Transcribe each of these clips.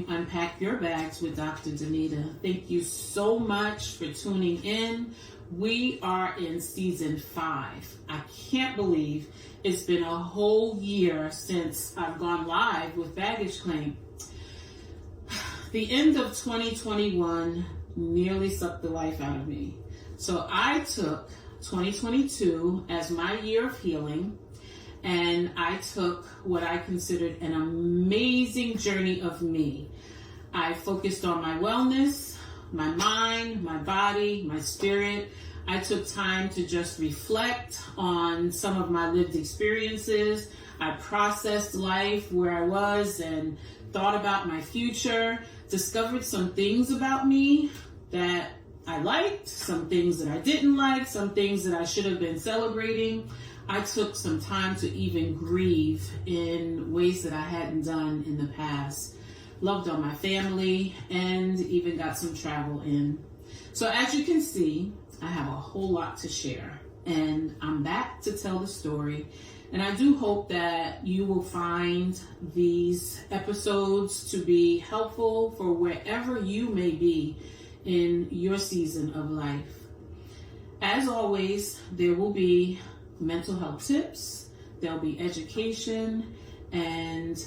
Claim, Unpack Your Bags with Dr. Danita. Thank you so much for tuning in. We are in season 5. I can't believe it's been a whole year since I've gone live with Baggage Claim. The end of 2021 nearly sucked the life out of me. So I took 2022 as my year of healing, and I took what I considered an amazing journey of me. I focused on my wellness, my mind, my body, my spirit. I took time to just reflect on some of my lived experiences. I processed life where I was and thought about my future, discovered some things about me that I liked, some things that I didn't like, some things that I should have been celebrating. I took some time to even grieve in ways that I hadn't done in the past. Loved on my family and even got some travel in. So as you can see, I have a whole lot to share, and I'm back to tell the story. And I do hope that you will find these episodes to be helpful for wherever you may be in your season of life. As always, there will be mental health tips, there'll be education, and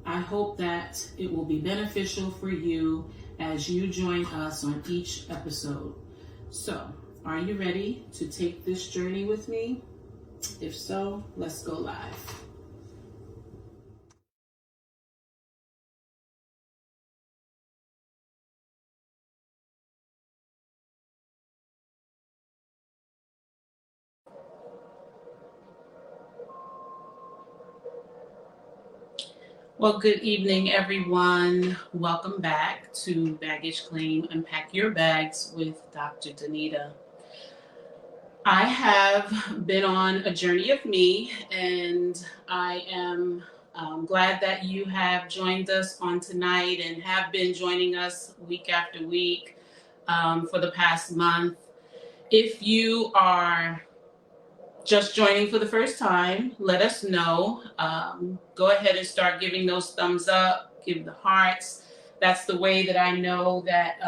I hope that it will be beneficial for you as you join us on each episode. So, are you ready to take this journey with me? If so, let's go live. Well, good evening, everyone. Welcome back to Baggage Claim, Unpack Your Bags with Dr. Danita. I have been on a journey of me, and I am glad that you have joined us on tonight and have been joining us week after week for the past month. If you are just joining for the first time, let us know. Go ahead and start giving those thumbs up, give the hearts. That's the way that I know that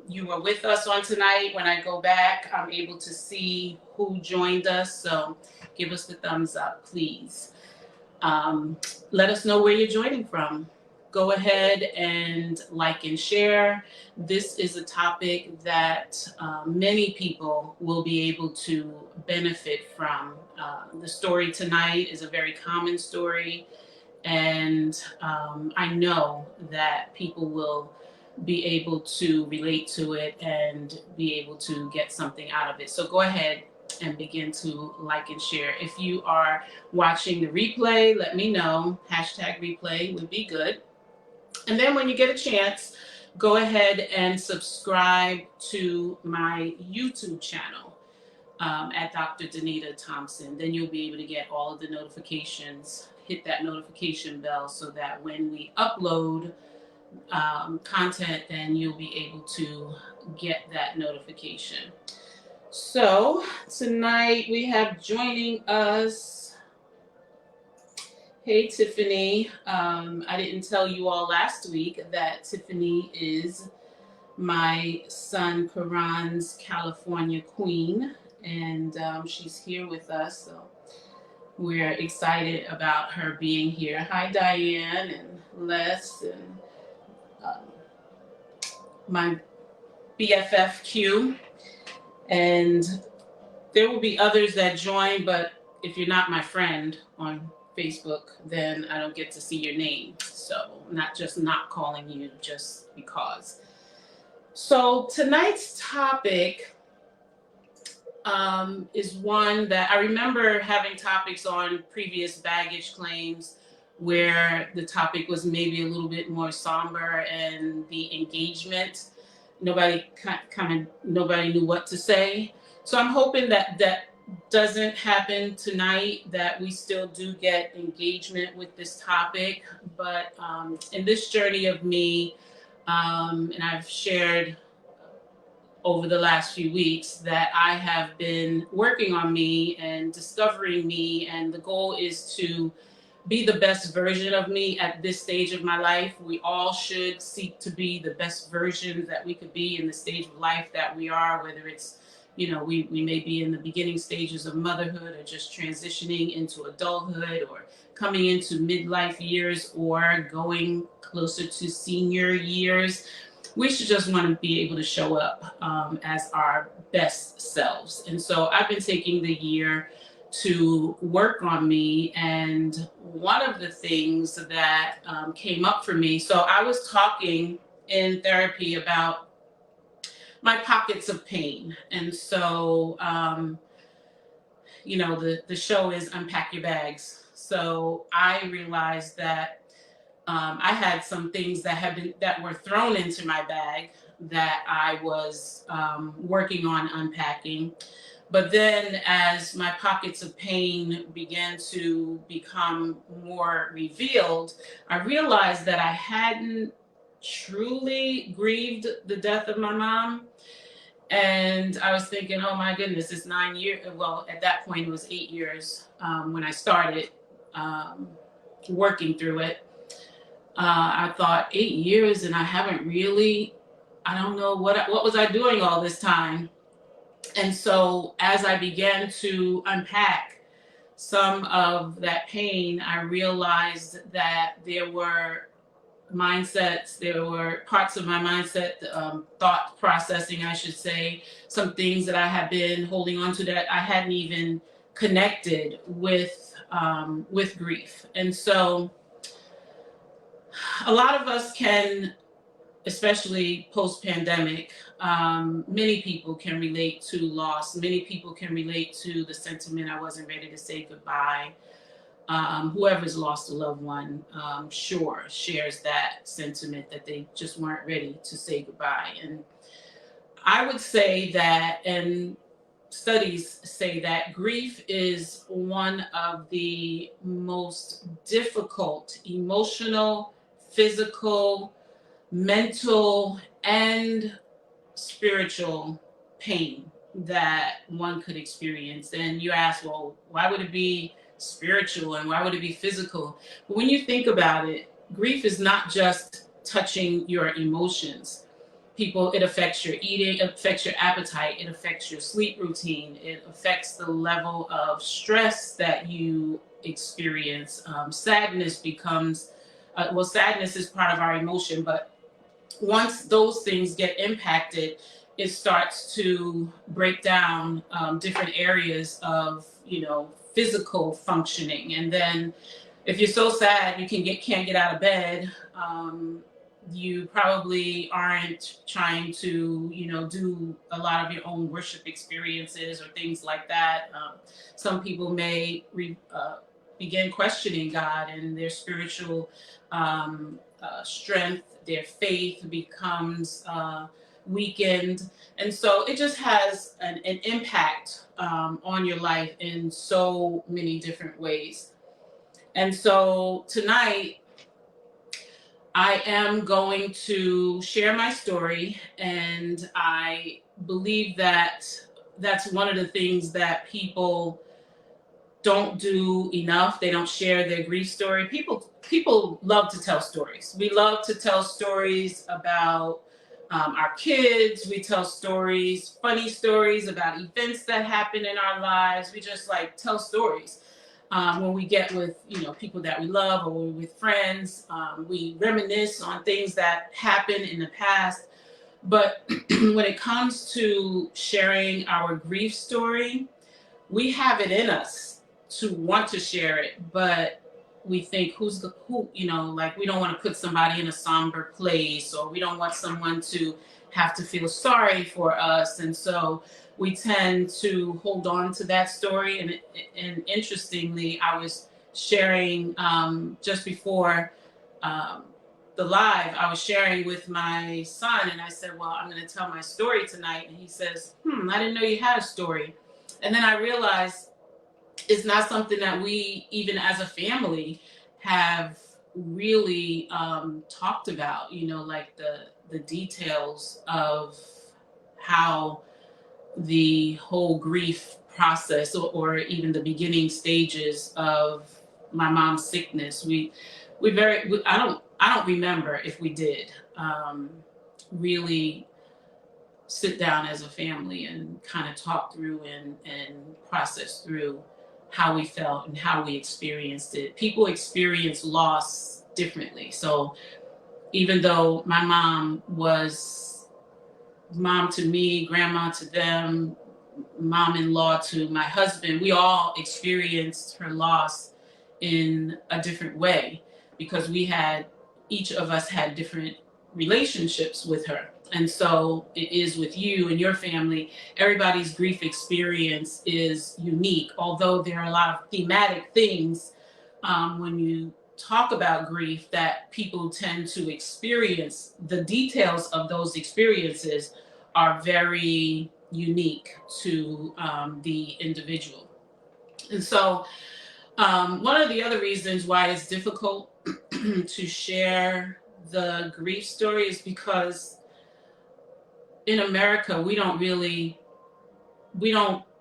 you are with us on tonight. When I go back, I'm able to see who joined us. So give us the thumbs up, please. Let us know where you're joining from. Go ahead and like and share. This is a topic that many people will be able to benefit from. The story tonight is a very common story, and I know that people will be able to relate to it and be able to get something out of it. So go ahead and begin to like and share. If you are watching the replay, let me know. #replay would be good. And then when you get a chance, go ahead and subscribe to my YouTube channel at Dr. Danita Thompson. Then you'll be able to get all of the notifications. Hit that notification bell so that when we upload content, then you'll be able to get that notification. So tonight we have joining us, hey Tiffany. I didn't tell you all last week that Tiffany is my son Karan's California queen, and she's here with us, so we're excited about her being here. Hi Diane and Les and my BFF Q, and there will be others that join, but if you're not my friend on Facebook, then I don't get to see your name. So not just not calling you just because. So tonight's topic is one that I remember having topics on previous baggage claims where the topic was maybe a little bit more somber and the engagement, nobody knew what to say. So I'm hoping that doesn't happen tonight, that we still do get engagement with this topic. But in this journey of me, and I've shared over the last few weeks that I have been working on me and discovering me, and the goal is to be the best version of me at this stage of my life. We all should seek to be the best version that we could be in the stage of life that we are, whether it's, we may be in the beginning stages of motherhood or just transitioning into adulthood or coming into midlife years or going closer to senior years. We should just want to be able to show up as our best selves. And so I've been taking the year to work on me. And one of the things that came up for me, so I was talking in therapy about my pockets of pain. And so, the show is Unpack Your Bags. So I realized that I had some things that were thrown into my bag that I was working on unpacking. But then as my pockets of pain began to become more revealed, I realized that I hadn't truly grieved the death of my mom. And I was thinking, oh my goodness, it's 9 years. Well, at that point, it was 8 years when I started working through it. I thought 8 years and I haven't really, I don't know what was I doing all this time. And so as I began to unpack some of that pain, I realized that there were mindsets, there were parts of my mindset, thought processing, I should say, some things that I had been holding on to that I hadn't even connected with grief. And so a lot of us can, especially post-pandemic, many people can relate to loss. Many people can relate to the sentiment, I wasn't ready to say goodbye. Whoever's lost a loved one, sure, shares that sentiment that they just weren't ready to say goodbye. And I would say that, and studies say that grief is one of the most difficult emotional, physical, mental, and spiritual pain that one could experience. And you ask, well, why would it be spiritual and why would it be physical? But when you think about it, grief is not just touching your emotions. It affects your eating, it affects your appetite, it affects your sleep routine, it affects the level of stress that you experience. Sadness becomes, sadness is part of our emotion, but once those things get impacted, it starts to break down different areas of, physical functioning. And then if you're so sad you can't get out of bed, you probably aren't trying to, do a lot of your own worship experiences or things like that. Some people may begin questioning God and their spiritual strength, their faith becomes weakened. And so it just has an impact on your life in so many different ways. And so tonight, I am going to share my story, and I believe that that's one of the things that people don't do enough. They don't share their grief story. People love to tell stories. We love to tell stories about our kids. We tell stories, funny stories about events that happen in our lives. We just tell stories. When we get with people that we love, or we're with friends, we reminisce on things that happened in the past. But when it comes to sharing our grief story, we have it in us to want to share it, but we think we don't want to put somebody in a somber place, or we don't want someone to have to feel sorry for us. And so we tend to hold on to that story. And interestingly, I was sharing just before the live, I was sharing with my son, and I said, well, I'm going to tell my story tonight. And he says, I didn't know you had a story. And then I realized it's not something that we, even as a family, have really talked about, the details of how the whole grief process, or even the beginning stages of my mom's sickness. I don't remember if we did really sit down as a family and kind of talk through and process through how we felt and how we experienced it. People experience loss differently. So even though my mom was mom to me, grandma to them, mom-in-law to my husband, we all experienced her loss in a different way because each of us had different relationships with her. And so it is with you and your family. Everybody's grief experience is unique, although there are a lot of thematic things when you talk about grief that people tend to experience. The details of those experiences are very unique to the individual. And so one of the other reasons why it's difficult to share the grief story is because in America, we don't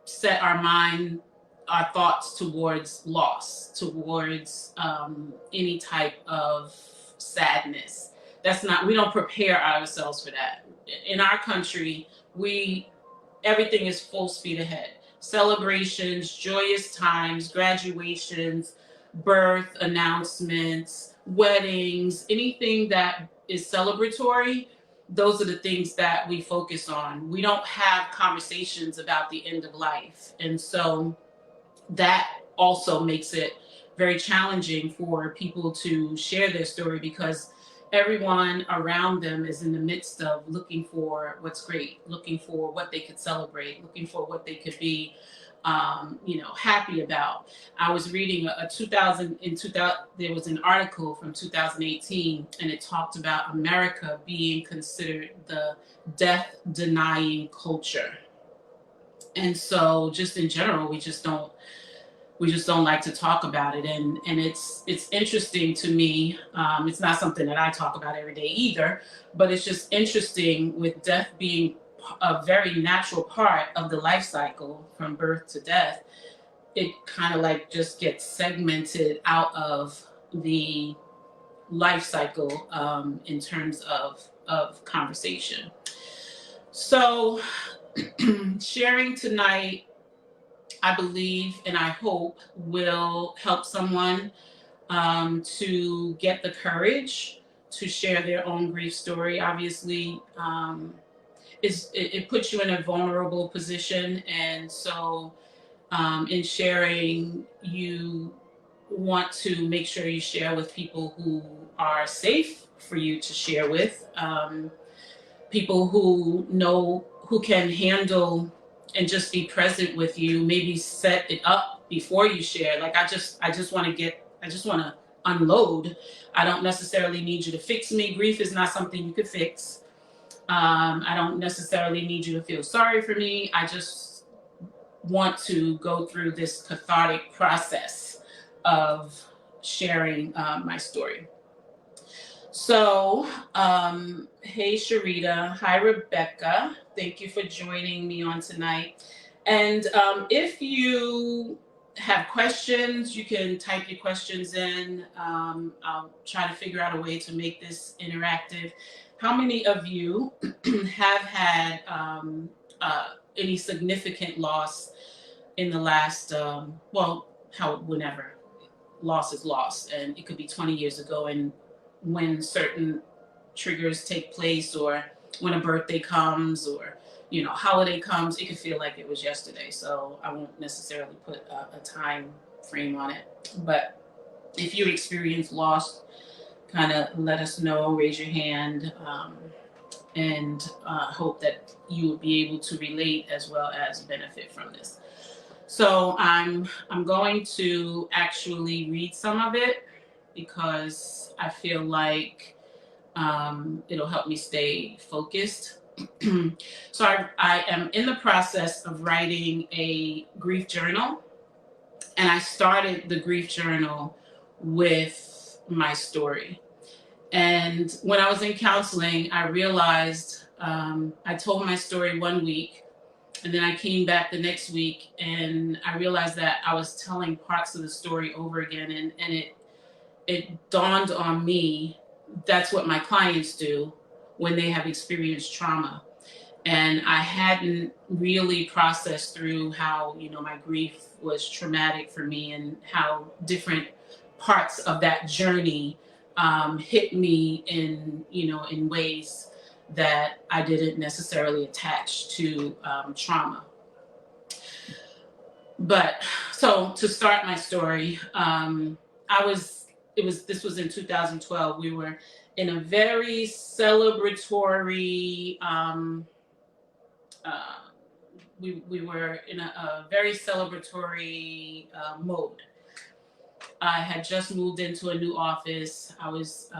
set our thoughts towards loss, towards any type of sadness. We don't prepare ourselves for that. In our country, everything is full speed ahead. Celebrations, joyous times, graduations, birth announcements, weddings, anything that is celebratory, those are the things that we focus on. We don't have conversations about the end of life. And so that also makes it very challenging for people to share their story because everyone around them is in the midst of looking for what's great, looking for what they could celebrate, looking for what they could be happy about. I was reading there was an article from 2018, and it talked about America being considered the death denying culture. And so just in general, we just don't like to talk about it. And it's interesting to me. It's not something that I talk about every day either, but it's just interesting with death being a very natural part of the life cycle from birth to death. It kind of like just gets segmented out of the life cycle in terms of conversation. So sharing tonight, I believe and I hope will help someone to get the courage to share their own grief story. Obviously, it puts you in a vulnerable position, and so in sharing, you want to make sure you share with people who are safe for you to share with, people who can handle and just be present with you, maybe set it up before you share. Like I just want to unload. I don't necessarily need you to fix me. Grief is not something you could fix. I don't necessarily need you to feel sorry for me. I just want to go through this cathartic process of sharing my story. So, hey Sharita, hi Rebecca, thank you for joining me on tonight. And if you have questions, you can type your questions in. I'll try to figure out a way to make this interactive. How many of you have had any significant loss in the last, whenever loss is lost, and it could be 20 years ago, and when certain triggers take place, or when a birthday comes, or holiday comes, it could feel like it was yesterday. So I won't necessarily put a time frame on it. But if you experience loss, kind of let us know, raise your hand, and hope that you will be able to relate as well as benefit from this. So I'm going to actually read some of it because I feel like it'll help me stay focused. So I am in the process of writing a grief journal, and I started the grief journal with my story. And when I was in counseling, I realized I told my story one week, And then I came back the next week and I realized that I was telling parts of the story over again. And it dawned on me that's what my clients do when they have experienced trauma. And I hadn't really processed through how, my grief was traumatic for me and how different parts of that journey hit me in ways that I didn't necessarily attach to trauma. But so to start my story, this was in 2012. We were in a very celebratory, we were in a very celebratory mode. I had just moved into a new office. I was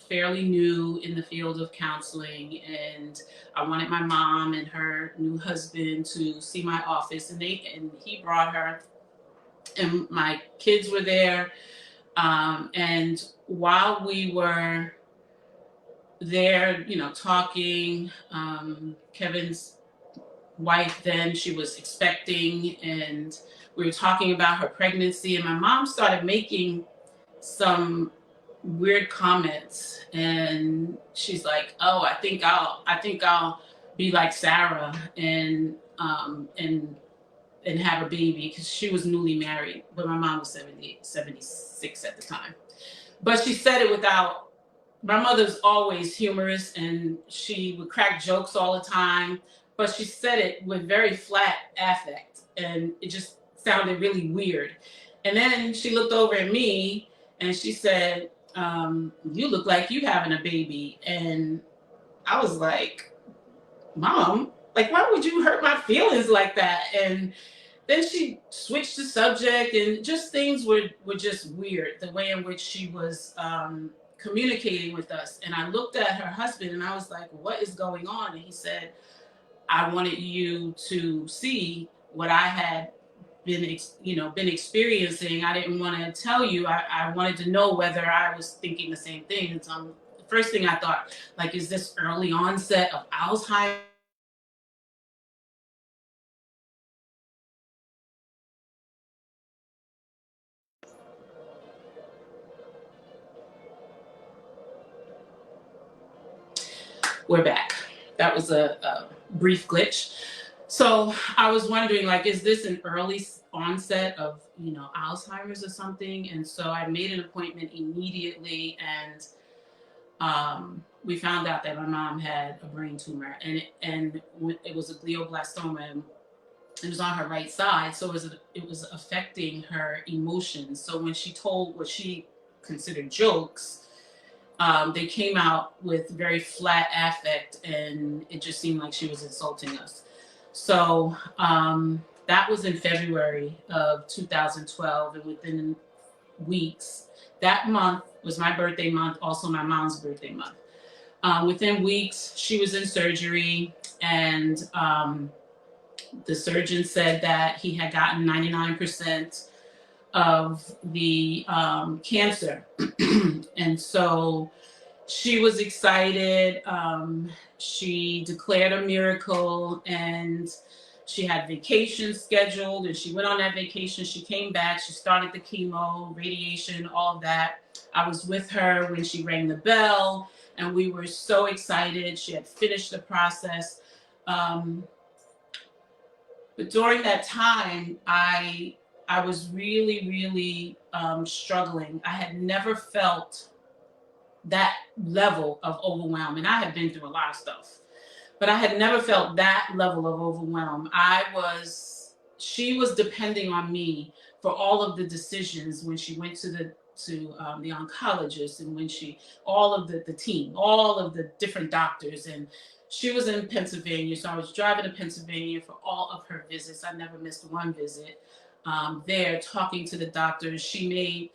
fairly new in the field of counseling, and I wanted my mom and her new husband to see my office, and he brought her, and my kids were there. And while we were there, talking, Kevin's wife then, she was expecting, and we were talking about her pregnancy, and my mom started making some weird comments, and she's like, "Oh, I think I'll be like Sarah and have a baby," because she was newly married, but my mom was 76 at the time. But she said it without. My mother's always humorous, and she would crack jokes all the time, but she said it with very flat affect, and it just sounded really weird. And then she looked over at me and she said, "You look like you having a baby." And I was like, "Mom, like, why would you hurt my feelings like that?" And then she switched the subject, and just things were just weird, the way in which she was communicating with us. And I looked at her husband and I was like, "What is going on?" And he said, "I wanted you to see what I had been experiencing. I didn't want to tell you. I wanted to know whether I was thinking the same thing." And so the first thing I thought, like, is this early onset of Alzheimer's? We're back. That was a brief glitch. So I was wondering, like, is this an early onset of, Alzheimer's or something? And so I made an appointment immediately, and we found out that my mom had a brain tumor, and it was a glioblastoma, and it was on her right side, so it was affecting her emotions. So when she told what she considered jokes, they came out with very flat affect, and it just seemed like she was insulting us. So that was in February of 2012, and within weeks, that month was my birthday month, also my mom's birthday month. Within weeks, she was in surgery, and the surgeon said that he had gotten 99% of the cancer. And so she was excited. She declared a miracle, and she had vacation scheduled, and she went on that vacation. She came back, she started the chemo, radiation, all of that. I was with her when she rang the bell, and we were so excited. She had finished the process. But during that time, I was really, really struggling. I had never felt that level of overwhelm, and I had been through a lot of stuff, but I had never felt that level of overwhelm. She was depending on me for all of the decisions when she went to the oncologist, and when all of the team, all of the different doctors, and she was in Pennsylvania, so I was driving to Pennsylvania for all of her visits. I never missed one visit. There, talking to the doctors, she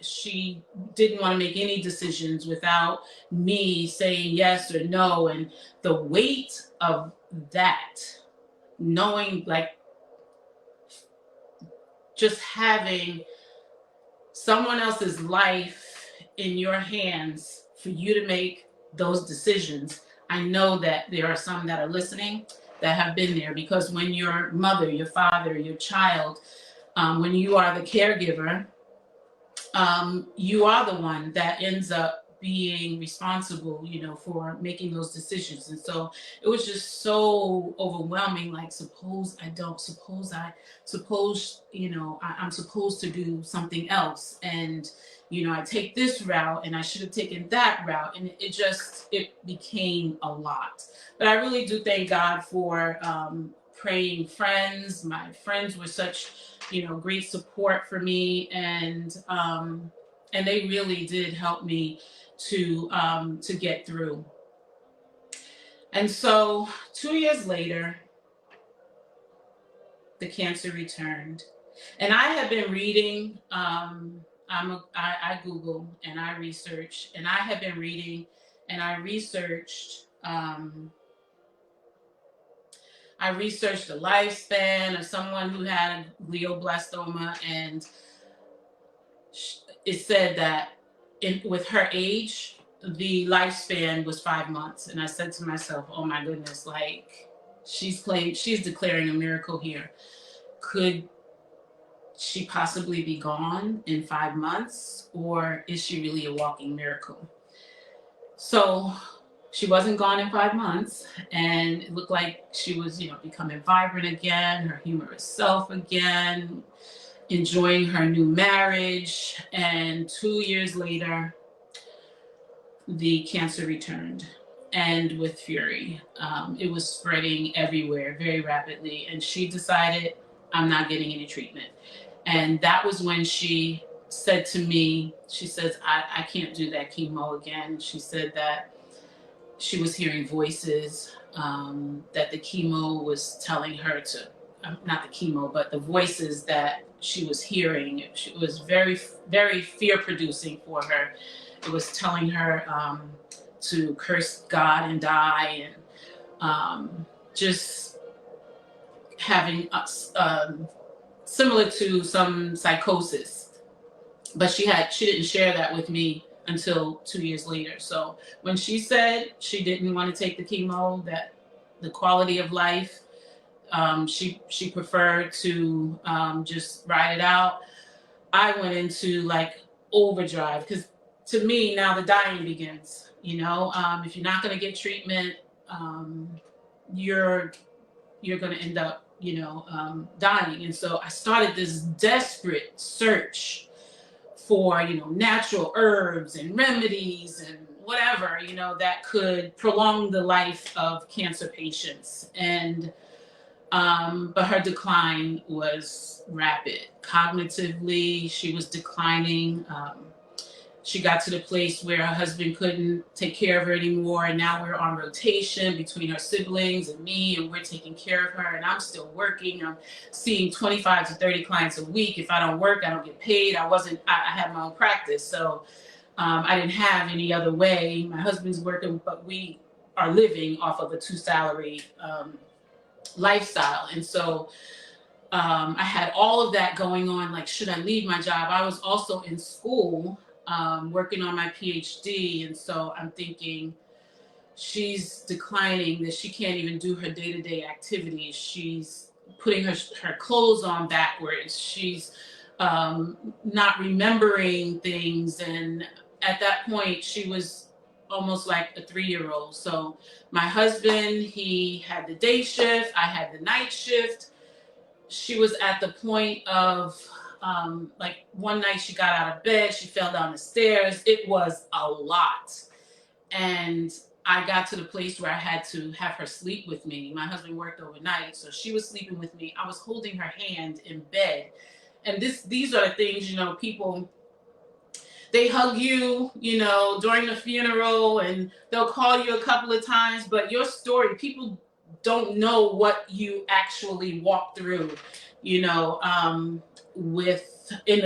didn't want to make any decisions without me saying yes or no. And the weight of that, knowing, like, just having someone else's life in your hands for you to make those decisions. I know that there are some that are listening that have been there, because when your mother, your father, your child, when you are the caregiver, you are the one that ends up being responsible, for making those decisions. And so it was just so overwhelming. Like, suppose I don't, suppose, I'm supposed to do something else. And, I take this route and I should have taken that route. And it became a lot. But I really do thank God for praying friends. My friends were such, great support for me. And they really did help me to get through. And so 2 years later, the cancer returned, and I have been reading. I Google and I research, and I have been reading, and I researched. I researched the lifespan of someone who had glioblastoma, and it said that with her age, the lifespan was 5 months. And I said to myself, oh my goodness, like, she's declaring a miracle here. Could she possibly be gone in 5 months, or is she really a walking miracle? So she wasn't gone in 5 months, and it looked like she was, becoming vibrant again, her humorous self again, enjoying her new marriage. And 2 years later, the cancer returned, and with fury. It was spreading everywhere very rapidly, and she decided, I'm not getting any treatment. And that was when she said to me, she says, I can't do that chemo again. She said that she was hearing voices, that the chemo was telling her to, not the chemo, but the voices that she was hearing. It was very, very fear-producing for her. It was telling her to curse God and die, and just having similar to some psychosis. But she didn't share that with me until 2 years later. So when she said she didn't want to take the chemo, that the quality of life, she preferred to just ride it out, I went into like overdrive, because to me now the dying begins. If you're not going to get treatment, you're going to end up dying. And so I started this desperate search for natural herbs and remedies and whatever that could prolong the life of cancer patients. And but her decline was rapid. Cognitively, she was declining. She got to the place where her husband couldn't take care of her anymore, and now we're on rotation between her siblings and me, and we're taking care of her, and I'm still working. I'm seeing 25 to 30 clients a week. If I don't work, I don't get paid. I had my own practice, so I didn't have any other way. My husband's working, but we are living off of a 2-salary lifestyle. And so I had all of that going on. Like, should I leave my job? I was also in school, working on my PhD. And so I'm thinking, she's declining, that she can't even do her day-to-day activities. She's putting her clothes on backwards. She's not remembering things. And at that point, she was almost like a 3-year-old. So my husband, he had the day shift, I had the night shift. She was at the point of, like, one night she got out of bed, she fell down the stairs. It was a lot. And I got to the place where I had to have her sleep with me. My husband worked overnight, so she was sleeping with me. I was holding her hand in bed. And these are the things, people, they hug you, during the funeral, and they'll call you a couple of times, but your story, people don't know what you actually walked through, in the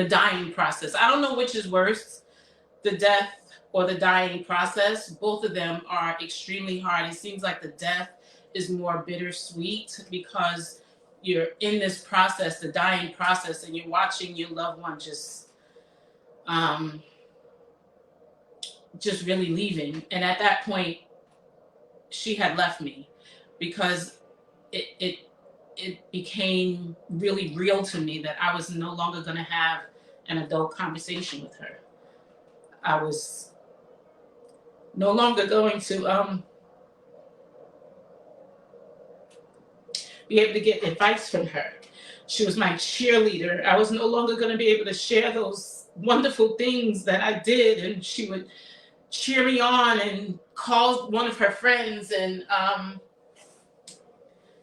dying process. I don't know which is worse, the death or the dying process. Both of them are extremely hard. It seems like the death is more bittersweet, because you're in this process, the dying process, and you're watching your loved one just really leaving. And at that point, she had left me, because it became really real to me that I was no longer going to have an adult conversation with her. I was no longer going to be able to get advice from her. She was my cheerleader. I was no longer going to be able to share those wonderful things that I did, and she would cheer me on and call one of her friends and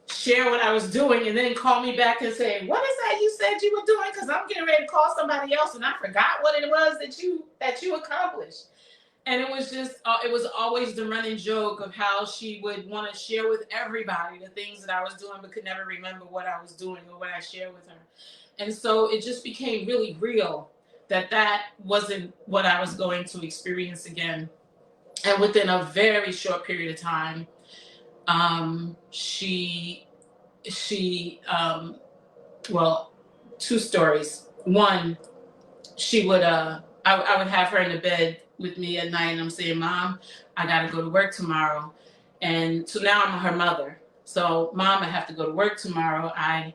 share what I was doing, and then call me back and say, "What is that you said you were doing? Because I'm getting ready to call somebody else, and I forgot what it was that you accomplished." And it was just, it was always the running joke of how she would want to share with everybody the things that I was doing, but could never remember what I was doing or what I shared with her. And so it just became really real that that wasn't what I was going to experience again. And within a very short period of time, she, well, two stories. One, she would, I would have her in the bed with me at night, and I'm saying, "Mom, I got to go to work tomorrow." And so now I'm her mother. So, "Mom, I have to go to work tomorrow. I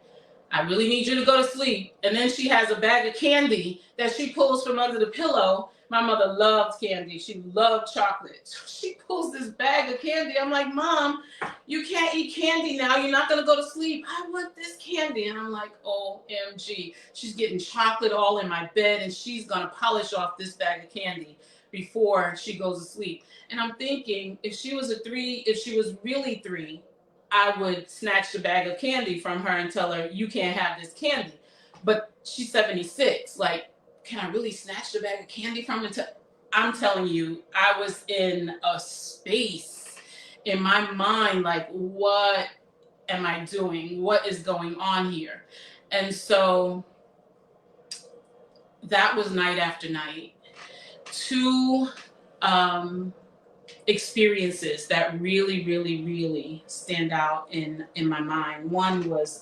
really need you to go to sleep." And then she has a bag of candy that she pulls from under the pillow. My mother loved candy. She loved chocolate. So she pulls this bag of candy. I'm like, "Mom, you can't eat candy now. You're not going to go to sleep. I want this candy." And I'm like, OMG. She's getting chocolate all in my bed, and she's going to polish off this bag of candy before she goes to sleep. And I'm thinking, if she was really 3, I would snatch the bag of candy from her and tell her, "You can't have this candy." But she's 76. Like, can I really snatch the bag of candy from her? I'm telling you, I was in a space in my mind, like, what am I doing? What is going on here? And so that was night after night. 2 experiences that really, really, really stand out in my mind. One was,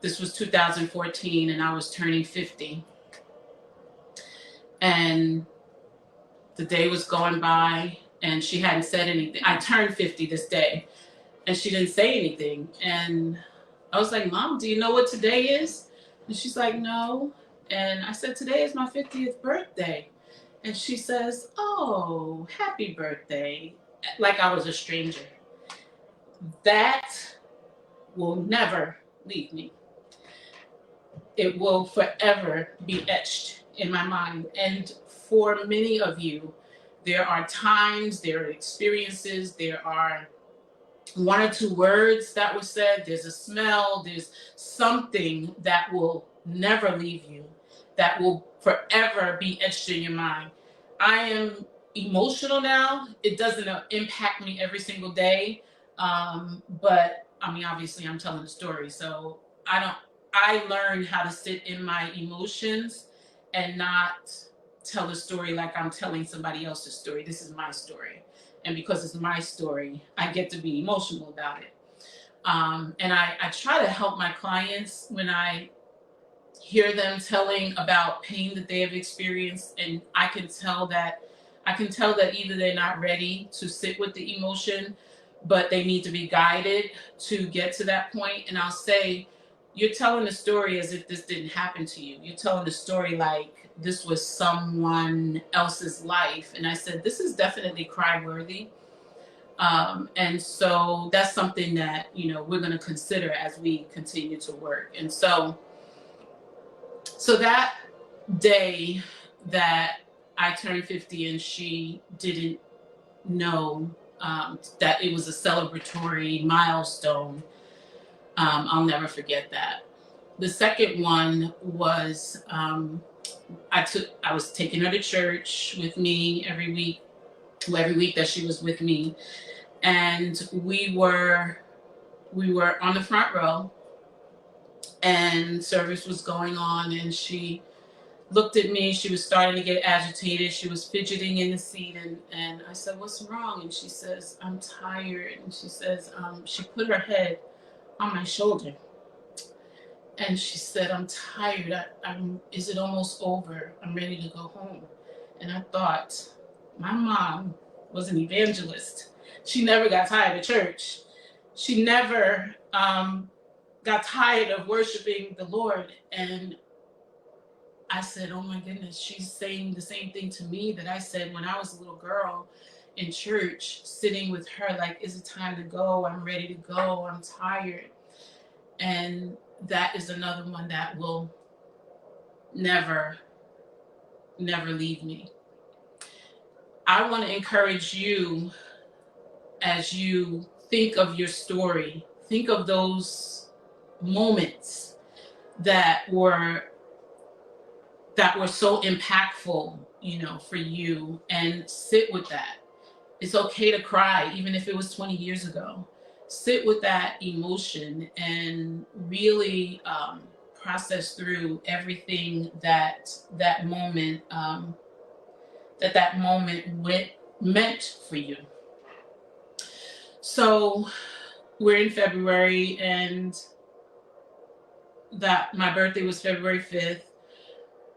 this was 2014, and I was turning 50. And the day was going by, and she hadn't said anything. I turned 50 this day, and she didn't say anything. And I was like, "Mom, do you know what today is?" And she's like, "No." And I said, "Today is my 50th birthday." And she says, "Oh, happy birthday." Like I was a stranger. That will never leave me. It will forever be etched in my mind. And for many of you, there are times, there are experiences, there are 1 or 2 words that were said, there's a smell, there's something that will never leave you, that will forever be etched in your mind. I am emotional now. It doesn't impact me every single day. But I mean, obviously I'm telling a story. So I learned how to sit in my emotions and not tell a story like I'm telling somebody else's story. This is my story. And because it's my story, I get to be emotional about it. And I try to help my clients when I hear them telling about pain that they have experienced, and I can tell that either they're not ready to sit with the emotion, but they need to be guided to get to that point. And I'll say, "You're telling the story as if this didn't happen to you. You're telling the story like this was someone else's life." And I said, "This is definitely cry worthy." And so that's something that, we're going to consider as we continue to work. And so that day that I turned 50 and she didn't know that it was a celebratory milestone, I'll never forget that. The second one was, I was taking her to church with me every week that she was with me, and we were on the front row, and service was going on, and she looked at me. She was starting to get agitated. She was fidgeting in the seat, and I said, "What's wrong?" And she says, "I'm tired." And she says, she put her head on my shoulder, and she said, "I'm tired. Is it almost over? I'm ready to go home." And I thought, my mom was an evangelist. She never got tired of church. she never got tired of worshiping the Lord. And I said, oh my goodness, she's saying the same thing to me that I said when I was a little girl in church, sitting with her, like, is it time to go? I'm ready to go. I'm tired. And that is another one that will never, never leave me. I want to encourage you as you think of your story, think of those moments that were so impactful, for you, and sit with that. It's okay to cry, even if it was 20 years ago. Sit with that emotion and really process through everything that moment meant for you. So we're in February, and that my birthday was February 5th.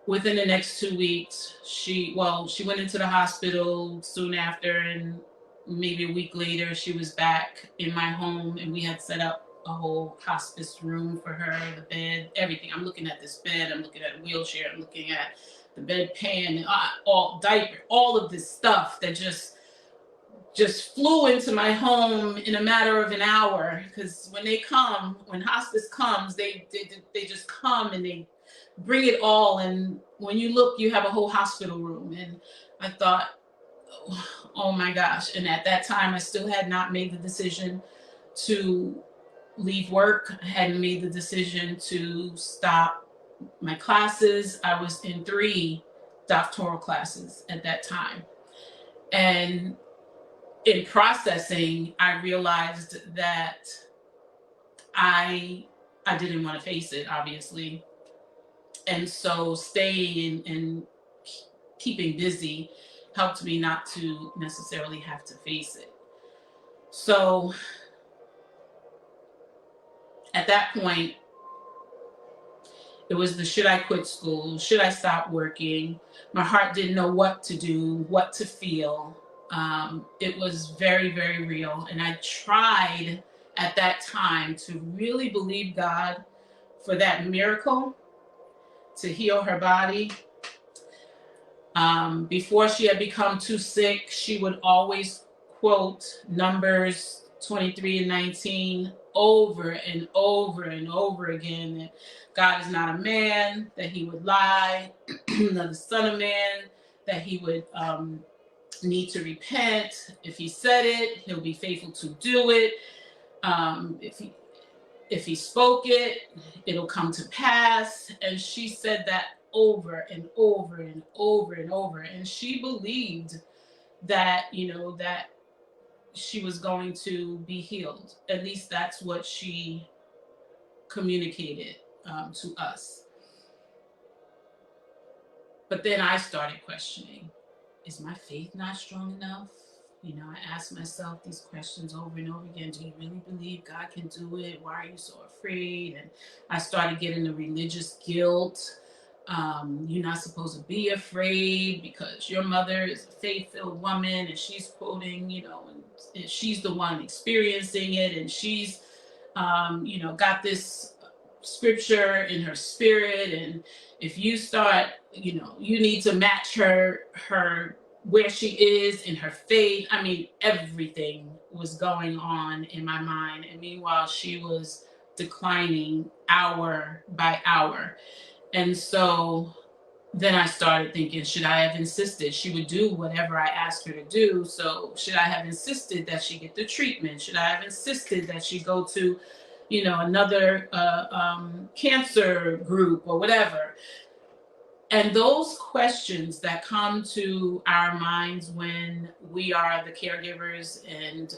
Within the next 2 weeks, she went into the hospital soon after, and maybe a week later, she was back in my home, and we had set up a whole hospice room for her, the bed, everything. I'm looking at this bed, I'm looking at a wheelchair, I'm looking at the bedpan, all diaper, all of this stuff that just flew into my home in a matter of an hour. Because when hospice comes, they just come and they bring it all. And when you look, you have a whole hospital room. And I thought, oh my gosh. And at that time, I still had not made the decision to leave work. I hadn't made the decision to stop my classes. I was in 3 doctoral classes at that time. And in processing, I realized that I didn't want to face it, obviously. And so staying and keeping busy helped me not to necessarily have to face it. So at that point, it was should I quit school? Should I stop working? My heart didn't know what to do, what to feel. It was very, very real. And I tried at that time to really believe God for that miracle to heal her body. Before she had become too sick, she would always quote Numbers 23 and 19 over and over and over again, that God is not a man that he would lie, nor the son of man that he would need to repent. If he said it, he'll be faithful to do it. If he spoke it, it'll come to pass. And she said that over and over and over and over. And she believed that, that she was going to be healed. At least that's what she communicated to us. But then I started questioning, is my faith not strong enough? I asked myself these questions over and over again. Do you really believe God can do it? Why are you so afraid? And I started getting the religious guilt. You're not supposed to be afraid because your mother is a faith-filled woman, and she's quoting, and she's the one experiencing it, and she's, got this scripture in her spirit. And if you start, you need to match her where she is in her faith. I mean, everything was going on in my mind. And meanwhile, she was declining hour by hour. And so then I started thinking, should I have insisted? She would do whatever I asked her to do. So should I have insisted that she get the treatment? Should I have insisted that she go to, another cancer group or whatever? And those questions that come to our minds when we are the caregivers and,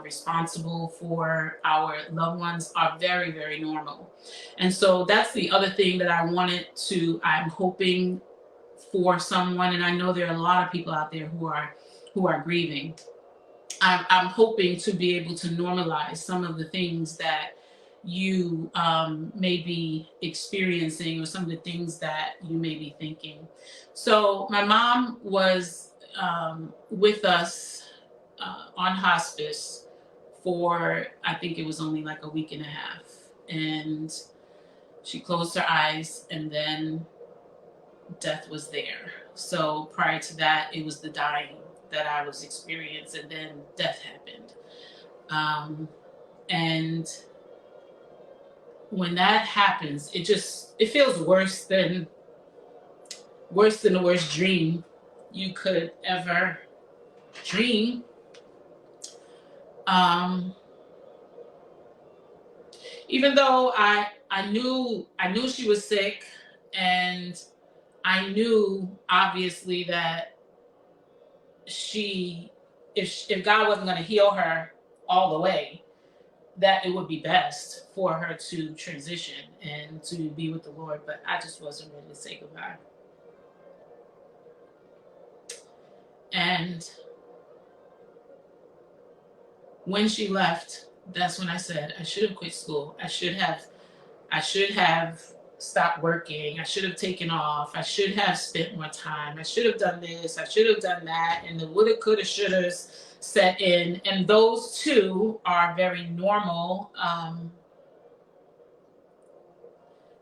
responsible for our loved ones are very, very normal. And so that's the other thing that I'm hoping for someone. And I know there are a lot of people out there who are grieving. I'm hoping to be able to normalize some of the things that you may be experiencing, or some of the things that you may be thinking. So my mom was with us on hospice for, I think it was only like a week and a half. And she closed her eyes, and then death was there. So prior to that, it was the dying that I was experiencing, and then death happened. And when that happens, it feels worse than the worst dream you could ever dream. Even though I knew she was sick, and I knew obviously that if God wasn't going to heal her all the way, that it would be best for her to transition and to be with the Lord. But I just wasn't ready to say goodbye. And when she left, that's when I said, I should have quit school. I should have stopped working. I should have taken off. I should have spent more time. I should have done this. I should have done that. And the woulda, coulda, shouldas set in. And those two are very normal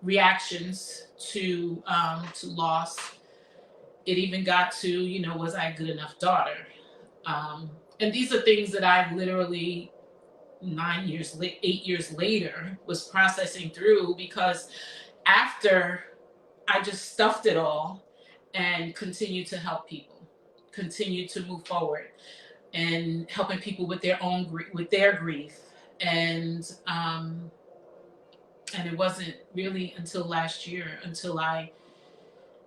reactions to loss. It even got to, was I a good enough daughter? And these are things that I literally 8 years later was processing through, because after I just stuffed it all and continued to help people, continued to move forward and helping people with their grief. And it wasn't really until last year until I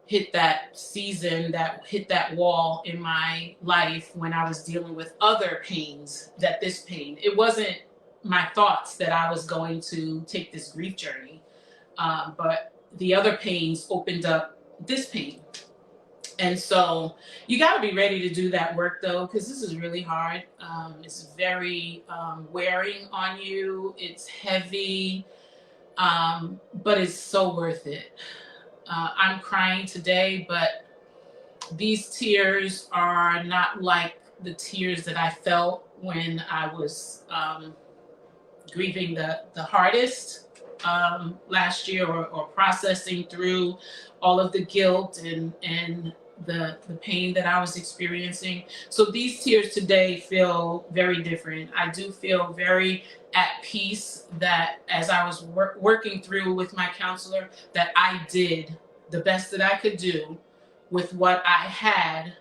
hit that season, that hit that wall in my life when I was dealing with other pains, that this pain, it wasn't my thoughts that I was going to take this grief journey, but the other pains opened up this pain. And so you got to be ready to do that work, though, because this is really hard. It's very wearing on you. It's heavy, but it's so worth it. I'm crying today, but these tears are not like the tears that I felt when I was grieving the hardest last year, or processing through all of the guilt and the pain that I was experiencing. So these tears today feel very different. I do feel very at peace that as I was working through with my counselor, that I did the best that I could do with what I had,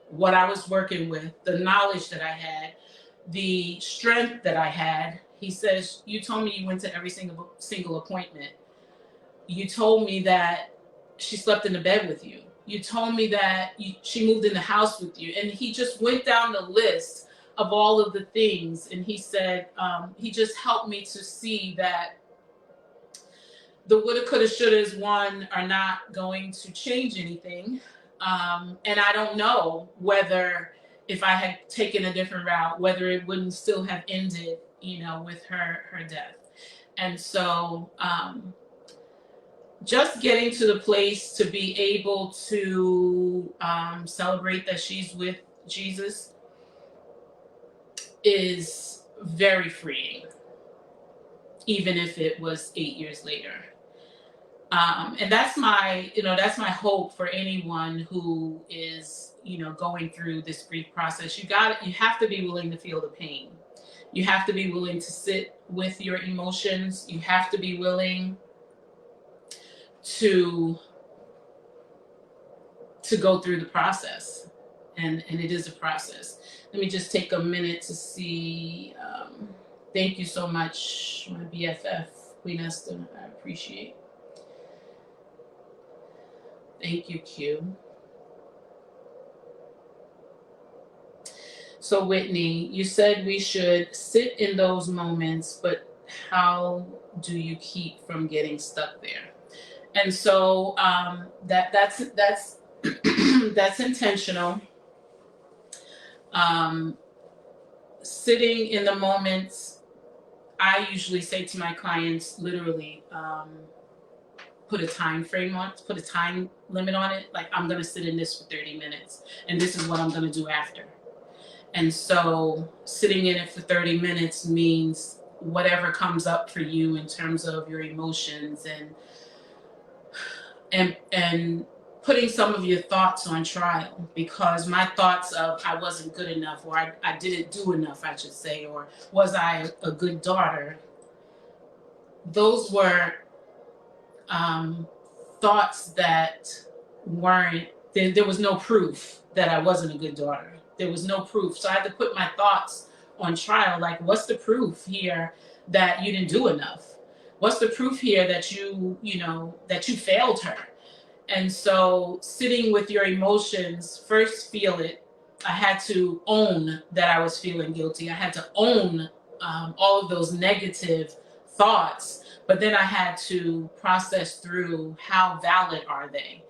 what I was working with, the knowledge that I had, the strength that I had. He says, you told me you went to every single appointment. You told me that she slept in the bed with you. You told me that she moved in the house with you. And he just went down the list of all of the things. And he said, he just helped me to see that the woulda, coulda, shouldas, one, are not going to change anything. And I don't know whether if I had taken a different route, whether it wouldn't still have ended, with her death. And so just getting to the place to be able to celebrate that she's with Jesus is very freeing, even if it was 8 years later. And that's my hope for anyone who is, going through this grief process. You have to be willing to feel the pain. You have to be willing to sit with your emotions. You have to be willing to go through the process. And it is a process. Let me just take a minute to see. Thank you so much, my BFF, Queen Esther. I appreciate. Thank you, Q. So Whitney, you said we should sit in those moments, but how do you keep from getting stuck there? And so that's that's intentional. Sitting in the moments, I usually say to my clients, literally, put a time limit on it. Like, I'm going to sit in this for 30 minutes, and this is what I'm going to do after. And so sitting in it for 30 minutes means whatever comes up for you in terms of your emotions and putting some of your thoughts on trial, because my thoughts of I wasn't good enough, or I didn't do enough, I should say, or was I a good daughter, those were thoughts that weren't, there was no proof that I wasn't a good daughter. There was no proof. So I had to put my thoughts on trial. Like, what's the proof here that you didn't do enough? What's the proof here that that you failed her? And so sitting with your emotions, first feel it. I had to own that I was feeling guilty. I had to own all of those negative thoughts, but then I had to process through how valid are they?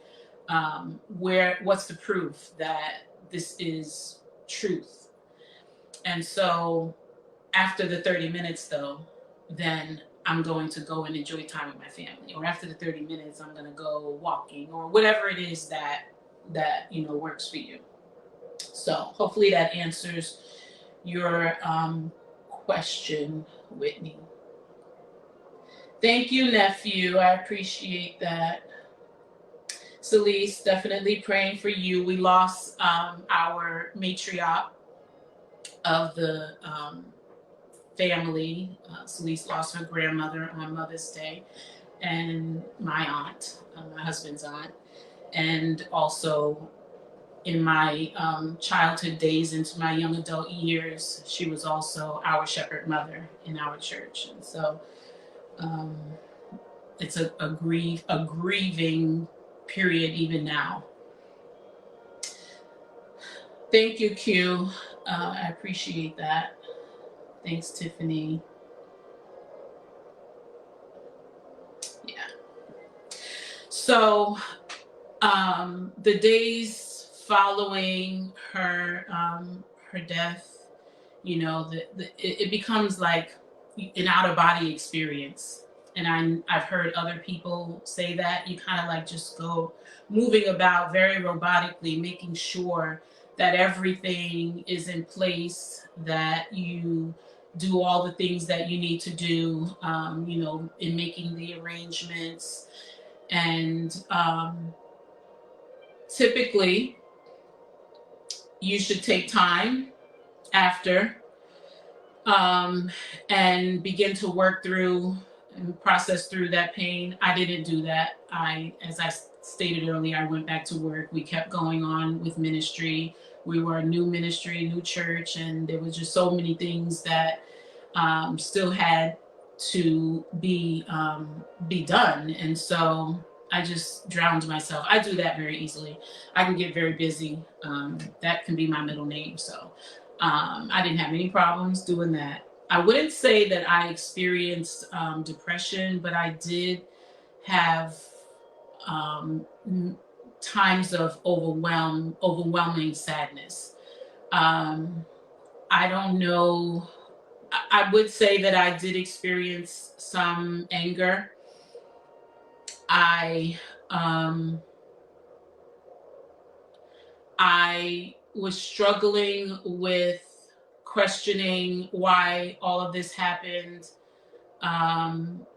What's the proof that this is truth? And so after the 30 minutes though, then I'm going to go and enjoy time with my family. Or after the 30 minutes, I'm going to go walking, or whatever it is that works for you. So hopefully that answers your question, Whitney. Thank you, nephew. I appreciate that. Celeste, definitely praying for you. We lost our matriarch of the family. Celeste lost her grandmother on Mother's Day, and my aunt, my husband's aunt, and also in my childhood days into my young adult years, she was also our shepherd mother in our church. And so it's a grieving period even now. Thank you, Q. I appreciate that. Thanks, Tiffany. Yeah. So the days following her death, it becomes like an out of body experience. And I've heard other people say that you kind of like just go moving about very robotically, making sure that everything is in place, that you do all the things that you need to do, in making the arrangements. And typically, you should take time after and begin to work through and process through that pain. I didn't do that. As I stated earlier, I went back to work. We kept going on with ministry. We were a new ministry, new church, and there was just so many things that still had to be done. And so I just drowned myself. I do that very easily. I can get very busy. That can be my middle name. So I didn't have any problems doing that. I wouldn't say that I experienced depression, but I did have times of overwhelming sadness. I don't know. I would say that I did experience some anger. I was struggling with questioning why all of this happened.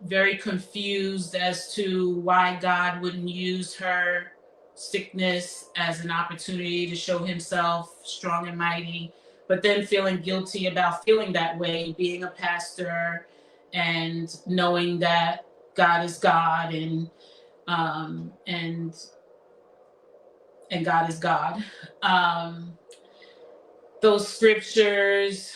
Very confused as to why God wouldn't use her sickness as an opportunity to show himself strong and mighty, but then feeling guilty about feeling that way, being a pastor and knowing that God is God and God is God. Those scriptures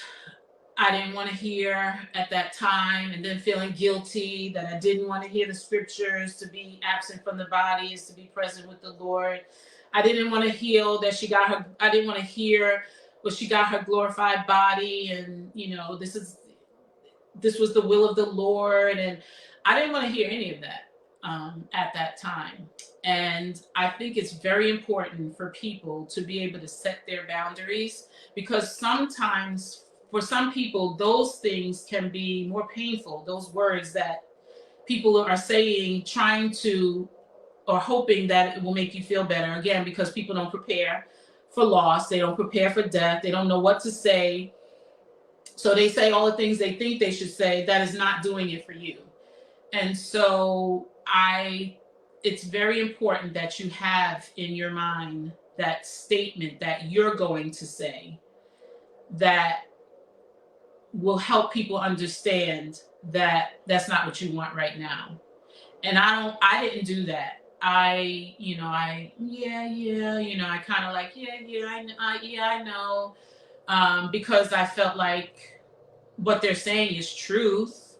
I didn't want to hear at that time, and then feeling guilty that I didn't want to hear the scriptures, to be absent from the body is to be present with the Lord. I didn't want to heal that I didn't want to hear she got her glorified body, and this was the will of the Lord, and I didn't want to hear any of that at that time. And I think it's very important for people to be able to set their boundaries, because sometimes for some people, those things can be more painful. Those words that people are saying, trying to, or hoping that it will make you feel better. Again, because people don't prepare for loss. They don't prepare for death. They don't know what to say. So they say all the things they think they should say. That is not doing it for you. And so it's very important that you have in your mind that statement that you're going to say that will help people understand that that's not what you want right now. And I didn't do that. I kind of like, I know, because I felt like what they're saying is truth.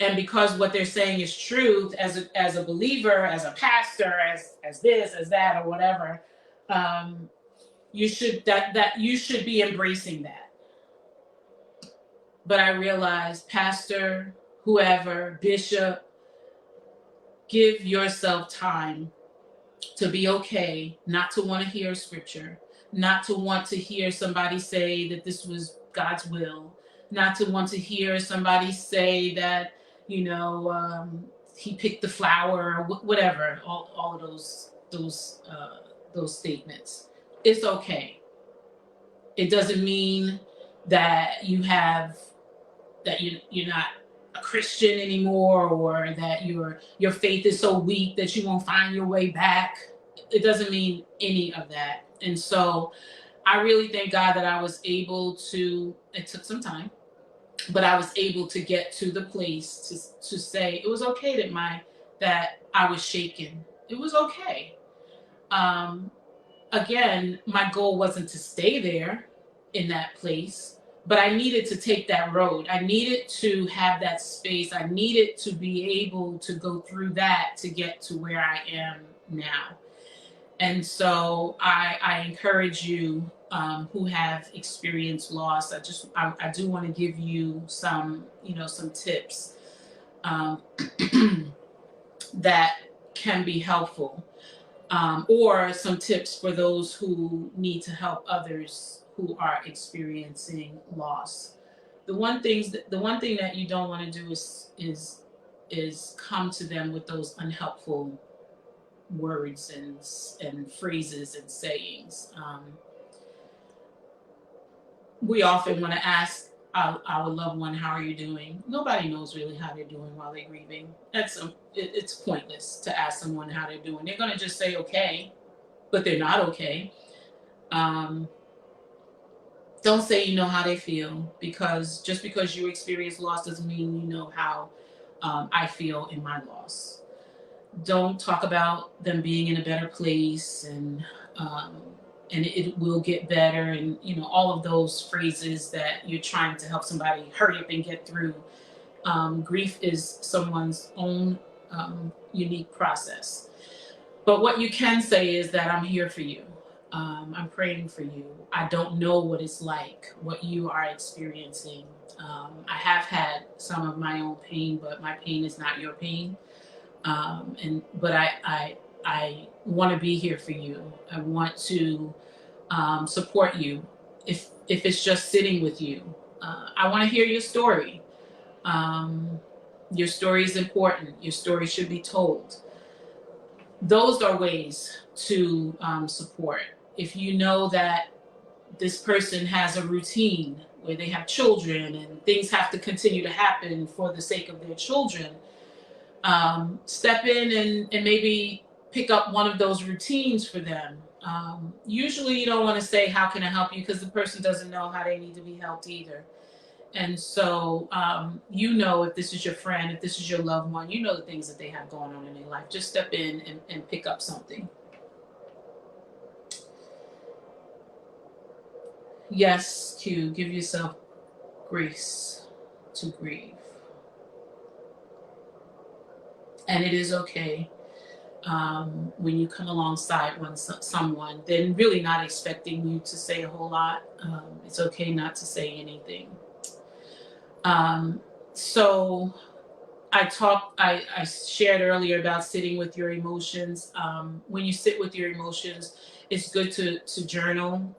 And because what they're saying is truth, as a believer, as a pastor, as this, as that, or whatever, you should be embracing that. But I realized, pastor, whoever, bishop, give yourself time to be okay, not to want to hear scripture, not to want to hear somebody say that this was God's will, not to want to hear somebody say that, he picked the flower, or whatever, all of those statements. It's okay. It doesn't mean that you're not a Christian anymore, or that your faith is so weak that you won't find your way back. It doesn't mean any of that. And so I really thank God that I was able to, it took some time, but I was able to get to the place to say it was okay that I was shaken. It was okay. Again, my goal wasn't to stay there in that place, but I needed to take that road. I needed to have that space. I needed to be able to go through that to get to where I am now. And so I encourage you who have experienced loss. I do want to give you some tips that can be helpful, or some tips for those who need to help others who are experiencing loss. The one thing that you don't want to do is come to them with those unhelpful words and phrases and sayings. We often want to ask our loved one, how are you doing? Nobody knows really how they're doing while they're grieving. It's pointless to ask someone how they're doing. They're going to just say okay, but they're not okay. Don't say you know how they feel, because just because you experience loss doesn't mean you know how I feel in my loss. Don't talk about them being in a better place and it will get better, and all of those phrases that you're trying to help somebody hurry up and get through. Grief is someone's own unique process. But what you can say is that I'm here for you. I'm praying for you. I don't know what it's like, what you are experiencing. I have had some of my own pain, but my pain is not your pain. But I want to be here for you. I want to support you. If it's just sitting with you, I want to hear your story. Your story is important. Your story should be told. Those are ways to support. If you know that this person has a routine where they have children and things have to continue to happen for the sake of their children, step in and maybe pick up one of those routines for them. Usually you don't want to say, how can I help you? Because the person doesn't know how they need to be helped either. And so, if this is your friend, if this is your loved one, the things that they have going on in their life. Just step in and pick up something. Yes, Q, give yourself grace to grieve. And it is okay when you come alongside someone, then really not expecting you to say a whole lot. It's okay not to say anything. So I shared earlier about sitting with your emotions. When you sit with your emotions, it's good to journal,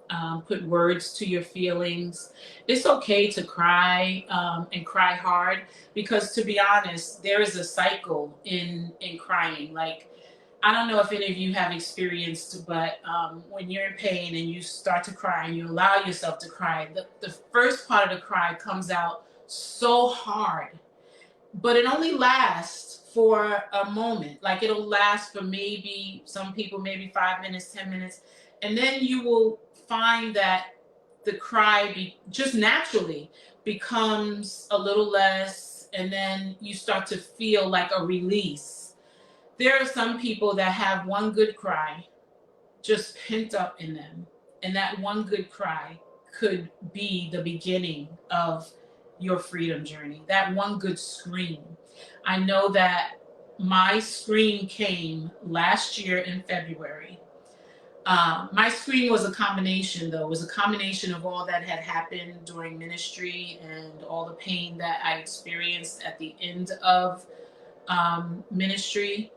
put words to your feelings. It's okay to cry and cry hard, because to be honest, there is a cycle in crying. Like, I don't know if any of you have experienced, but when you're in pain and you start to cry and you allow yourself to cry, the first part of the cry comes out so hard, but it only lasts for a moment. Like it'll last for maybe some people, maybe 5 minutes, 10 minutes. And then you will find that the cry just naturally becomes a little less. And then you start to feel like a release. There are some people that have one good cry just pent up in them. And that one good cry could be the beginning of your freedom journey. That one good scream. I know that my scream came last year in February. My scream was a combination, though. It was a combination of all that had happened during ministry and all the pain that I experienced at the end of ministry,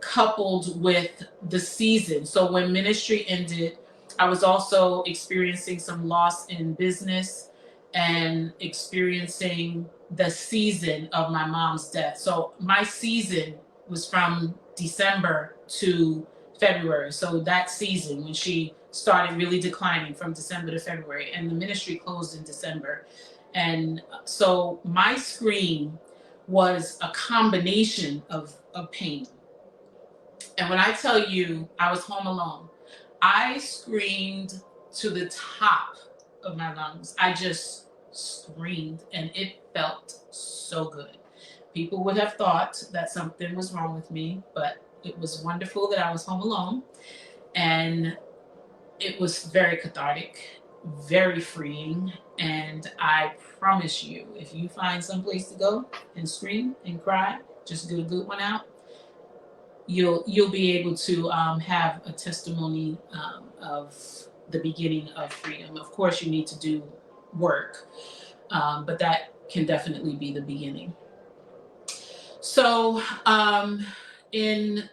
coupled with the season. So when ministry ended, I was also experiencing some loss in business and experiencing the season of my mom's death. So my season was from December to February. So that season when she started really declining from December to February, and the ministry closed in December. And so my scream was a combination of pain. And when I tell you I was home alone, I screamed to the top of my lungs. I just screamed, and it felt so good. People would have thought that something was wrong with me, but it was wonderful that I was home alone. And it was very cathartic, very freeing. And I promise you, if you find some place to go and scream and cry, just get a good one out, you'll be able to have a testimony of the beginning of freedom. Of course, you need to do work, but that can definitely be the beginning. So in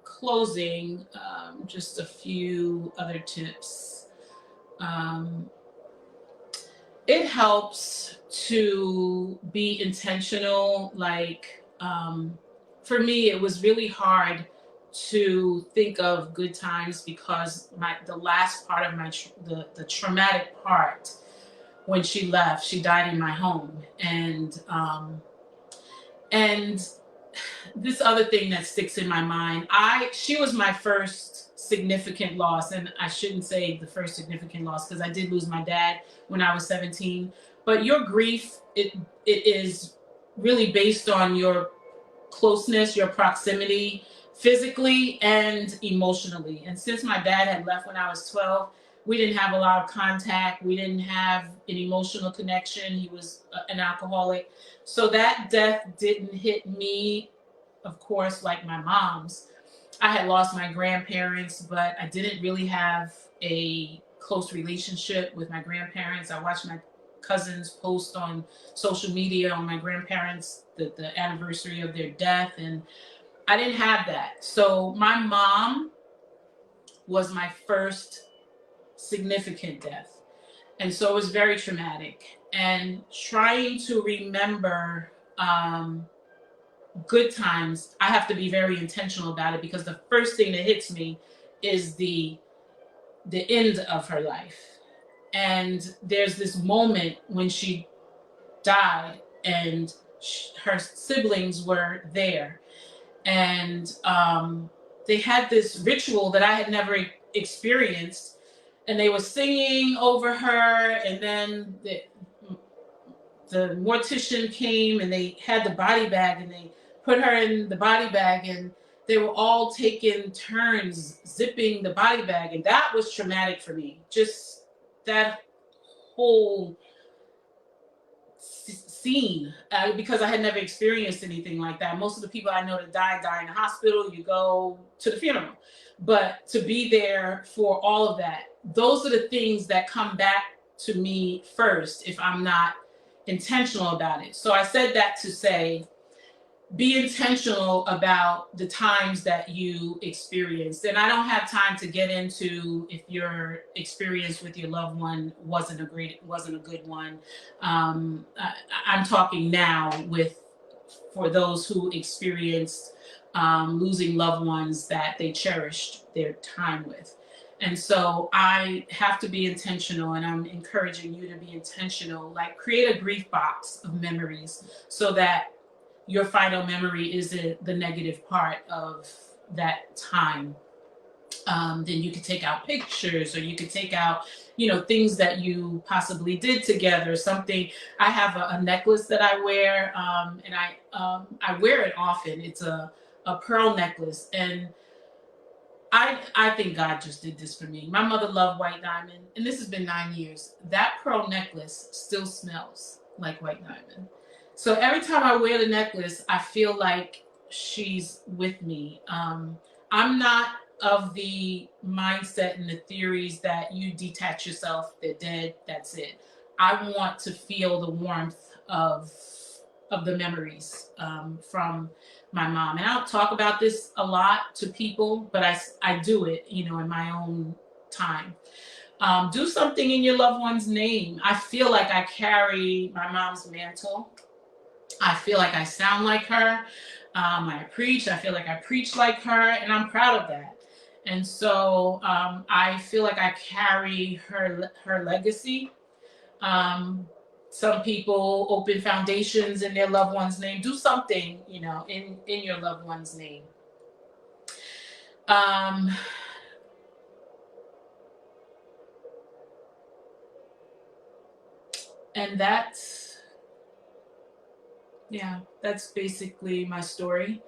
closing, just a few other tips. It helps to be intentional. Like for me, it was really hard to think of good times because the last part of the traumatic part, when she left, she died in my home. And this other thing that sticks in my mind, she was my first significant loss. And I shouldn't say the first significant loss, because I did lose my dad when I was 17. But your grief, it is really based on your closeness, your proximity, physically and emotionally. And since my dad had left when I was 12, we didn't have a lot of contact. We didn't have an emotional connection. He was an alcoholic. So that death didn't hit me, of course, like my mom's. I had lost my grandparents, but I didn't really have a close relationship with my grandparents. I watched my cousins post on social media on my grandparents, the anniversary of their death, and I didn't have that. So my mom was my first significant death. And so it was very traumatic. And trying to remember good times, I have to be very intentional about it, because the first thing that hits me is the end of her life. And there's this moment when she died and her siblings were there. And they had this ritual that I had never experienced. And they were singing over her. And then the mortician came and they had the body bag and they put her in the body bag. And they were all taking turns zipping the body bag. And that was traumatic for me. Just that whole scene, because I had never experienced anything like that. Most of the people I know that die in the hospital. You go to the funeral. But to be there for all of that, those are the things that come back to me first if I'm not intentional about it. So I said that to say, be intentional about the times that you experienced. And I don't have time to get into if your experience with your loved one wasn't a good one. I'm talking now for those who experienced losing loved ones that they cherished their time with. And so I have to be intentional, and I'm encouraging you to be intentional. Like, create a grief box of memories so that your final memory isn't the negative part of that time. Then you could take out pictures, or you could take out, things that you possibly did together. Something. I have a necklace that I wear, and I wear it often. It's a pearl necklace, and I think God just did this for me. My mother loved white diamond, and this has been 9 years. That pearl necklace still smells like white diamond. So every time I wear the necklace, I feel like she's with me. I'm not of the mindset and the theories that you detach yourself, they're dead, that's it. I want to feel the warmth of the memories from my mom. And I don't talk about this a lot to people, but I do it, in my own time. Do something in your loved one's name. I feel like I carry my mom's mantle. I feel like I sound like her. I feel like I preach like her, and I'm proud of that. And so I feel like I carry her legacy. Um, some people open foundations in their loved one's name. Do something, in your loved one's name. Um, and that's basically my story.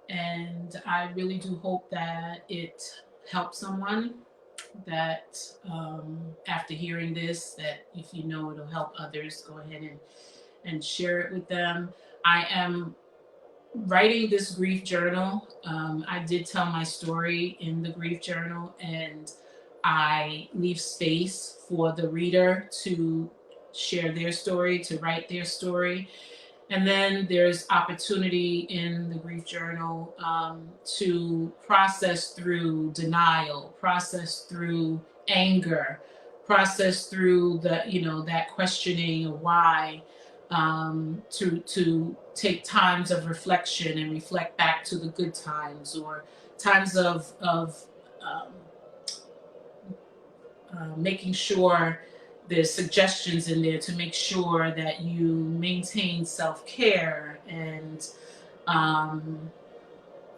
And I really do hope that it helps someone, that after hearing this, that if you know it'll help others, go ahead and share it with them. I am writing this grief journal. I did tell my story in the grief journal, and I leave space for the reader to share their story, to write their story. And then there's opportunity in the grief journal to process through denial, process through anger, process through that questioning of why, to take times of reflection and reflect back to the good times, or times of um, making sure there's suggestions in there to make sure that you maintain self-care, and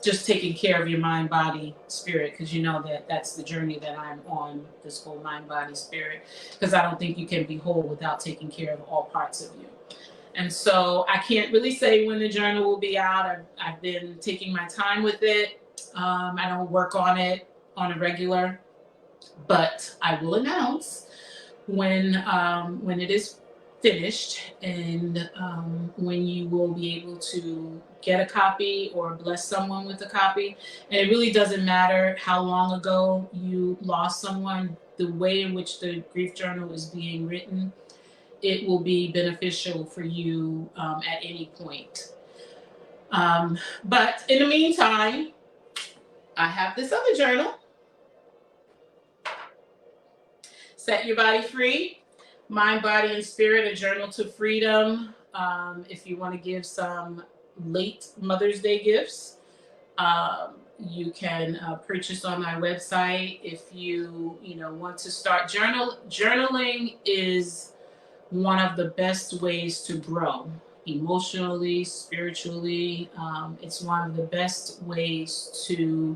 just taking care of your mind, body, spirit, because that's the journey that I'm on, this whole mind, body, spirit, because I don't think you can be whole without taking care of all parts of you. And so I can't really say when the journal will be out. I've been taking my time with it. I don't work on it on a regular, but I will announce when it is finished, and when you will be able to get a copy or bless someone with a copy. And it really doesn't matter how long ago you lost someone. The way in which the grief journal is being written, it will be beneficial for you at any point. But in the meantime, I have this other journal, Set Your Body Free, Mind, Body, and Spirit, a Journal to Freedom. If you want to give some late Mother's Day gifts, you can purchase on my website. If you want to start journaling is one of the best ways to grow emotionally, spiritually. It's one of the best ways to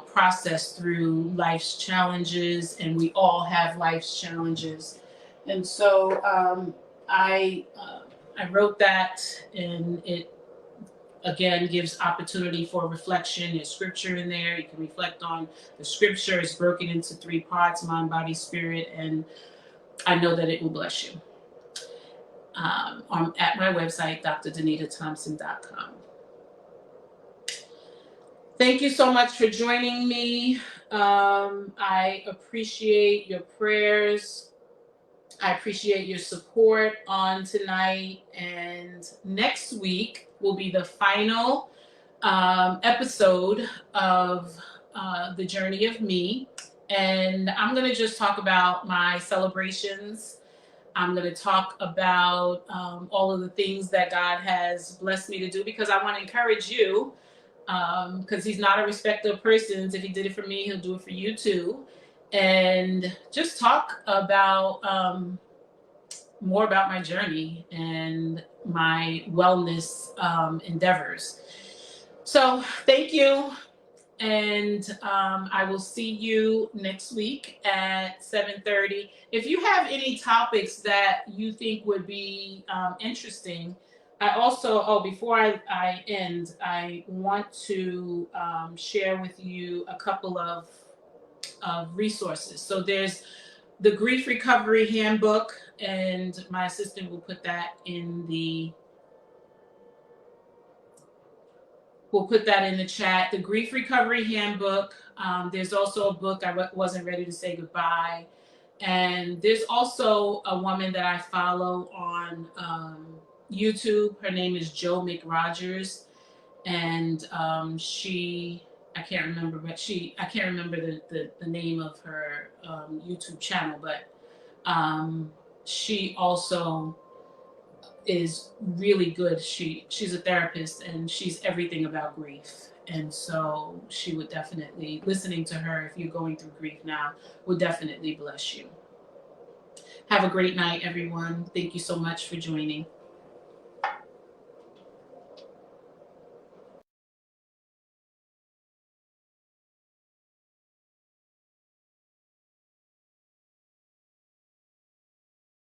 process through life's challenges, and we all have life's challenges. And so I wrote that, and it again gives opportunity for reflection. There's scripture in there. You can reflect on the scripture. It's broken into 3 parts: mind, body, spirit, and I know that it will bless you. I'm at my website, drdanitaThompson.com. Thank you so much for joining me. I appreciate your prayers. I appreciate your support on tonight. And next week will be the final episode of The Journey of Me. And I'm going to just talk about my celebrations. I'm going to talk about all of the things that God has blessed me to do, because I want to encourage you, because he's not a respecter of persons. If he did it for me, he'll do it for you too. And just talk about more about my journey and my wellness endeavors. So thank you. And I will see you next week at 7:30. If you have any topics that you think would be interesting, I also, before I end, I want to share with you a couple of resources. So there's the Grief Recovery Handbook, and my assistant will put that in the chat. The Grief Recovery Handbook. There's also a book, I Wasn't Ready to Say Goodbye. And there's also a woman that I follow on YouTube. Her name is Jo McRogers. And I can't remember the name of her YouTube channel, but she also is really good. She's a therapist, and she's everything about grief. And so she would definitely, listening to her, if you're going through grief now, would definitely bless you. Have a great night, everyone. Thank you so much for joining.